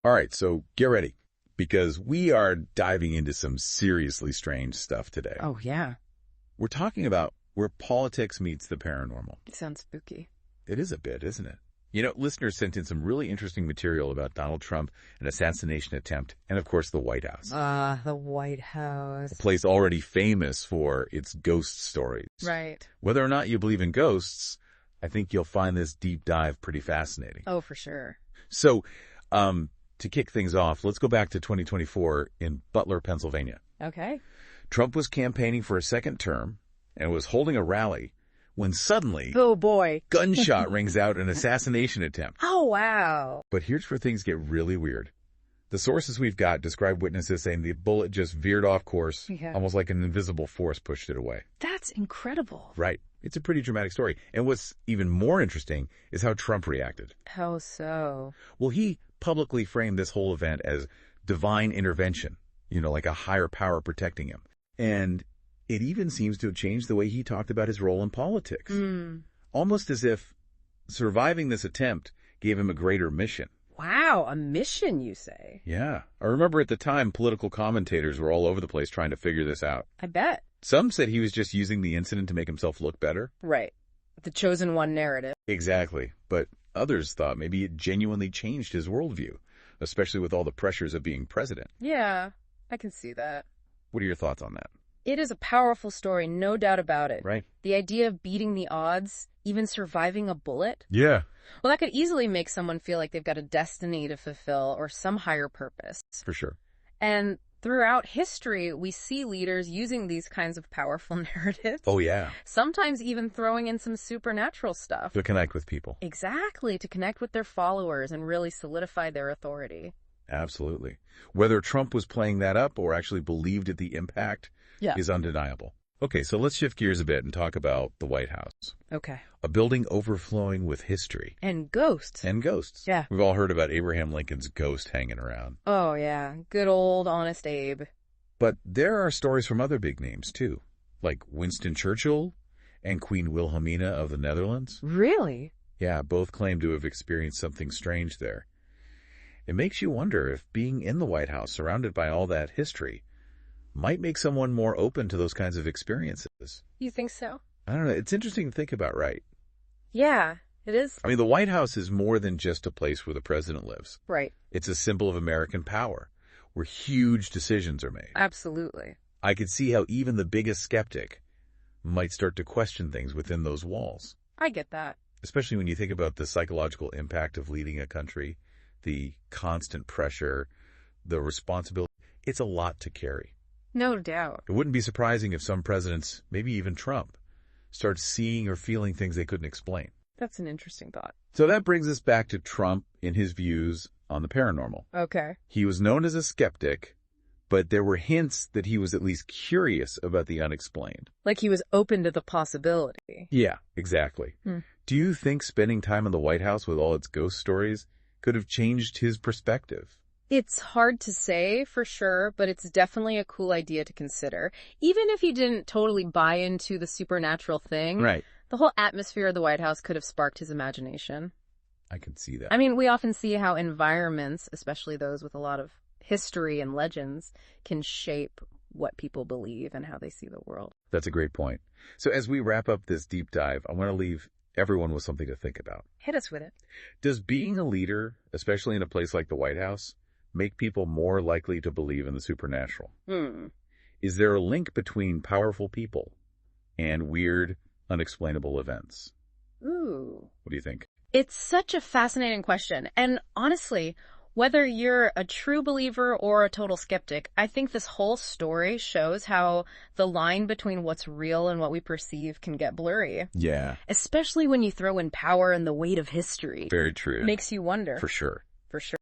All right, so get ready, because we are diving into some seriously strange stuff today. Oh, yeah. We're talking about where politics meets the paranormal. It sounds spooky. It is a bit, isn't it? You know, listeners sent in some really interesting material about Donald Trump, an assassination attempt, and of course the White House. The White House. A place already famous for its ghost stories. Right. Whether or not you believe in ghosts, I think you'll find this deep dive pretty fascinating. Oh, for sure. So, to kick things off, let's go back to 2024 in Butler, Pennsylvania. Okay. Trump was campaigning for a second term and was holding a rally when suddenly, oh boy, gunshot rings out, an assassination attempt. Oh, wow. But here's where things get really weird. The sources we've got describe witnesses saying the bullet just veered off course, almost like an invisible force pushed it away. That's incredible. Right. It's a pretty dramatic story. And what's even more interesting is how Trump reacted. How so? Well, he publicly framed this whole event as divine intervention, like a higher power protecting him. And it even seems to have changed the way he talked about his role in politics. Almost as if surviving this attempt gave him a greater mission. Wow, a mission, you say? Yeah. I remember at the time, political commentators were all over the place trying to figure this out. I bet. Some said he was just using the incident to make himself look better. Right. The chosen one narrative. Exactly. But others thought maybe it genuinely changed his worldview, especially with all the pressures of being president. Yeah, I can see that. What are your thoughts on that? It is a powerful story, no doubt about it. Right. The idea of beating the odds, even surviving a bullet. Yeah. Well, that could easily make someone feel like they've got a destiny to fulfill or some higher purpose. For sure. And throughout history, we see leaders using these kinds of powerful narratives. Oh, yeah. Sometimes even throwing in some supernatural stuff. To connect with people. Exactly, to connect with their followers and really solidify their authority. Absolutely. Whether Trump was playing that up or actually believed at the impact is undeniable. Okay, so let's shift gears a bit and talk about the White House. Okay. A building overflowing with history. And ghosts. And ghosts. Yeah. We've all heard about Abraham Lincoln's ghost hanging around. Oh, yeah. Good old honest Abe. But there are stories from other big names, too, like Winston Churchill and Queen Wilhelmina of the Netherlands. Really? Yeah, both claim to have experienced something strange there. It makes you wonder if being in the White House, surrounded by all that history, might make someone more open to those kinds of experiences. You think so? I don't know. It's interesting to think about, right? Yeah, it is. I mean, the White House is more than just a place where the president lives. Right. It's a symbol of American power, where huge decisions are made. Absolutely. I could see how even the biggest skeptic might start to question things within those walls. I get that. Especially when you think about the psychological impact of leading a country, the constant pressure, the responsibility. It's a lot to carry. No doubt. It wouldn't be surprising if some presidents, maybe even Trump, start seeing or feeling things they couldn't explain. That's an interesting thought. So that brings us back to Trump in his views on the paranormal. Okay. He was known as a skeptic, but there were hints that he was at least curious about the unexplained. Like he was open to the possibility. Yeah, exactly. Do you think spending time in the White House with all its ghost stories could have changed his perspective? It's hard to say for sure, but it's definitely a cool idea to consider. Even if you didn't totally buy into the supernatural thing, right, the whole atmosphere of the White House could have sparked his imagination. I can see that. I mean, we often see how environments, especially those with a lot of history and legends, can shape what people believe and how they see the world. That's a great point. So as we wrap up this deep dive, I want to leave everyone with something to think about. Hit us with it. Does being a leader, especially in a place like the White House, make people more likely to believe in the supernatural? Is there a link between powerful people and weird, unexplainable events? Ooh. What do you think? It's such a fascinating question. And honestly, whether you're a true believer or a total skeptic, I think this whole story shows how the line between what's real and what we perceive can get blurry. Yeah. Especially when you throw in power and the weight of history. Very true. Makes you wonder. For sure. For sure.